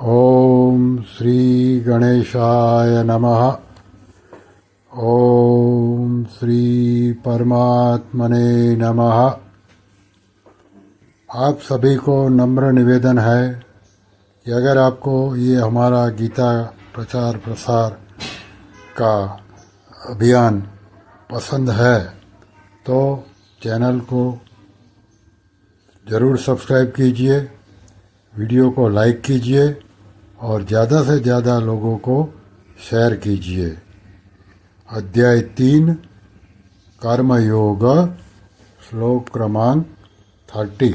ओम श्री गणेशाय नमः। ओम श्री परमात्मने नमः। आप सभी को नम्र निवेदन है कि अगर आपको ये हमारा गीता प्रचार प्रसार का अभियान पसंद है तो चैनल को ज़रूर सब्सक्राइब कीजिए, वीडियो को लाइक कीजिए और ज़्यादा से ज़्यादा लोगों को शेयर कीजिए। अध्याय 3 कर्मयोग, श्लोक क्रमांक 30।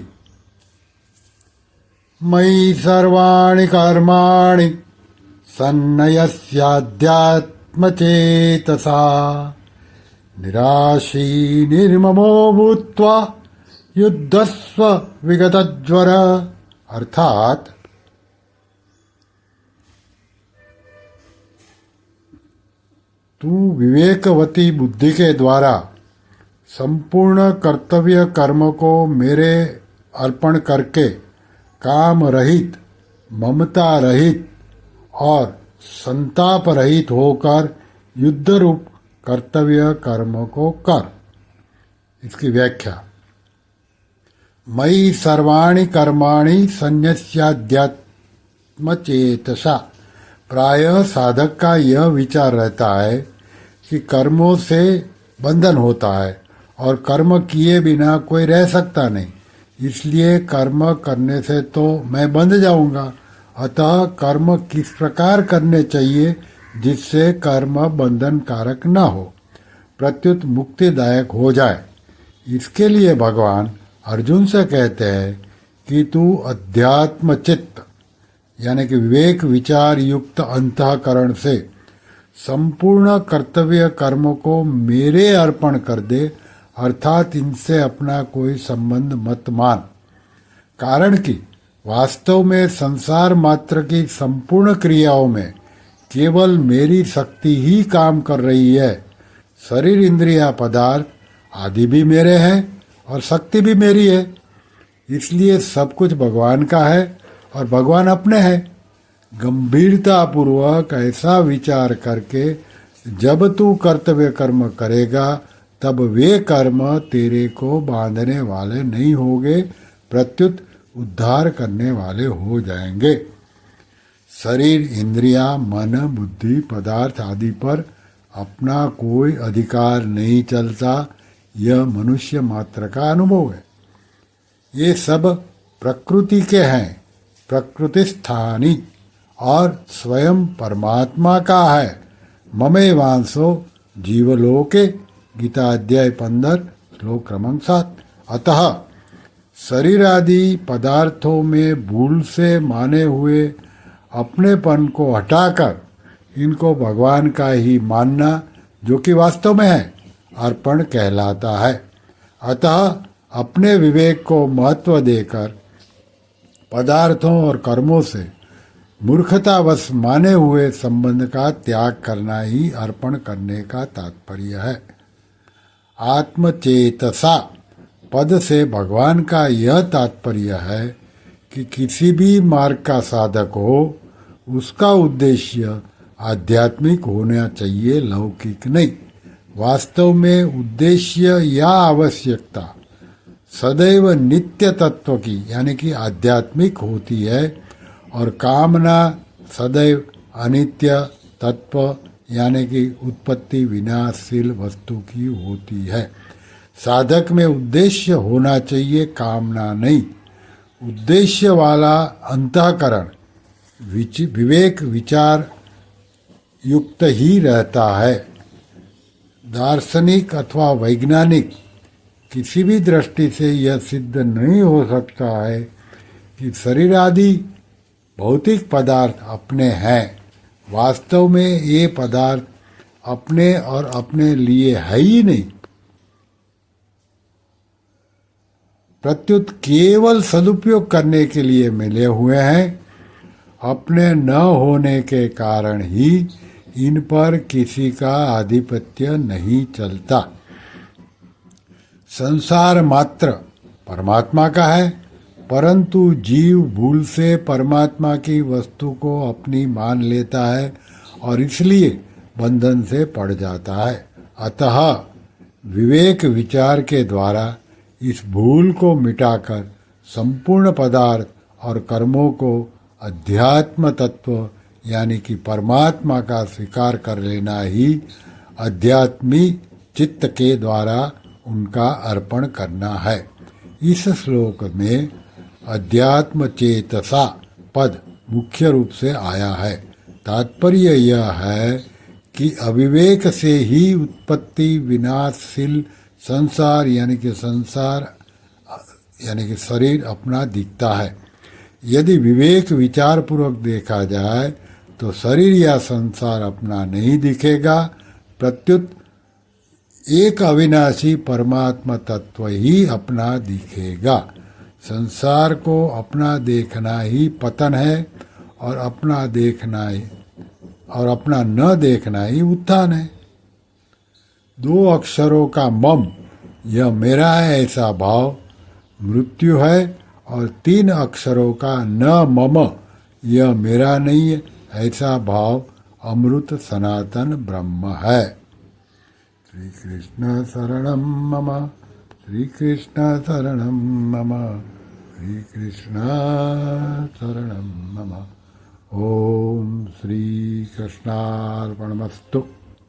मयि सर्वाणि कर्माणि सन्न्यस्याध्यात्मचेतसा निराशी निर्ममो भूत्वा युद्धस्व विगतज्वर। अर्थात तू विवेकवती बुद्धि के द्वारा संपूर्ण कर्तव्य कर्म को मेरे अर्पण करके काम रहित, ममता रहित और संताप रहित होकर युद्ध रूप कर्तव्य कर्म को कर। इसकी व्याख्या, मयि सर्वाणि कर्माणि सन्न्यस्याध्यात्मचेतसा। प्रायः साधक का यह विचार रहता है कि कर्मों से बंधन होता है और कर्म किए बिना कोई रह सकता नहीं, इसलिए कर्म करने से तो मैं बंध जाऊंगा। अतः कर्म किस प्रकार करने चाहिए जिससे कर्म बंधन कारक न हो, प्रत्युत मुक्तिदायक हो जाए। इसके लिए भगवान अर्जुन से कहते हैं कि तू अध्यात्म चित्त यानी कि विवेक विचार युक्त अंतःकरण से संपूर्ण कर्तव्य कर्म को मेरे अर्पण कर दे, अर्थात इनसे अपना कोई संबंध मत मान। कारण कि वास्तव में संसार मात्र की संपूर्ण क्रियाओं में केवल मेरी शक्ति ही काम कर रही है। शरीर, इंद्रिया, पदार्थ आदि भी मेरे हैं और शक्ति भी मेरी है, इसलिए सब कुछ भगवान का है और भगवान अपने हैं। गंभीरता पूर्वक ऐसा विचार करके जब तू कर्तव्य कर्म करेगा तब वे कर्म तेरे को बांधने वाले नहीं होंगे, प्रत्युत उद्धार करने वाले हो जाएंगे। शरीर, इंद्रिया, मन, बुद्धि, पदार्थ आदि पर अपना कोई अधिकार नहीं चलता, यह मनुष्य मात्र का अनुभव है। ये सब प्रकृति के हैं, प्रकृति स्थानी और स्वयं परमात्मा का है। ममेवांसो जीवलोके, गीता अध्याय 15 श्लोक क्रमांक 7। अतः शरीर आदि पदार्थों में भूल से माने हुए अपनेपन को हटाकर इनको भगवान का ही मानना, जो कि वास्तव में है, अर्पण कहलाता है। अतः अपने विवेक को महत्व देकर पदार्थों और कर्मों से मूर्खतावश माने हुए संबंध का त्याग करना ही अर्पण करने का तात्पर्य है। आत्मचेतसा पद से भगवान का यह तात्पर्य है कि किसी भी मार्ग का साधक हो, उसका उद्देश्य आध्यात्मिक होना चाहिए, लौकिक नहीं। वास्तव में उद्देश्य या आवश्यकता सदैव नित्य तत्व की यानी कि आध्यात्मिक होती है और कामना सदैव अनित्य तत्व यानी कि उत्पत्ति विनाशशील वस्तु की होती है। साधक में उद्देश्य होना चाहिए, कामना नहीं। उद्देश्य वाला अंतःकरण विवेक विचार युक्त ही रहता है। दार्शनिक अथवा वैज्ञानिक किसी भी दृष्टि से यह सिद्ध नहीं हो सकता है कि शरीर आदि भौतिक पदार्थ अपने हैं। वास्तव में ये पदार्थ अपने और अपने लिए है ही नहीं, प्रत्युत केवल सदुपयोग करने के लिए मिले हुए हैं। अपने न होने के कारण ही इन पर किसी का आधिपत्य नहीं चलता। संसार मात्र परमात्मा का है, परंतु जीव भूल से परमात्मा की वस्तु को अपनी मान लेता है और इसलिए बंधन से पड़ जाता है। अतः विवेक विचार के द्वारा इस भूल को मिटाकर संपूर्ण पदार्थ और कर्मों को अध्यात्म तत्व यानी कि परमात्मा का स्वीकार कर लेना ही अध्यात्मी चित्त के द्वारा उनका अर्पण करना है। इस श्लोक में अध्यात्म चेतसा पद मुख्य रूप से आया है। तात्पर्य यह है कि अविवेक से ही उत्पत्ति विनाशशील संसार यानी कि शरीर अपना दिखता है। यदि विवेक विचार पूर्वक देखा जाए तो शरीर या संसार अपना नहीं दिखेगा, प्रत्युत एक अविनाशी परमात्मा तत्व ही अपना दिखेगा। संसार को अपना देखना ही पतन है और अपना न देखना ही उत्थान है। दो अक्षरों का मम यह मेरा है ऐसा भाव मृत्यु है और तीन अक्षरों का न मम यह मेरा नहीं है ऐसा भाव अमृत सनातन ब्रह्म है। श्री कृष्ण शरणम मम, श्री कृष्ण शरणम मम, श्री कृष्ण शरणम मम। ओम श्री कृष्णार्पणमस्तु।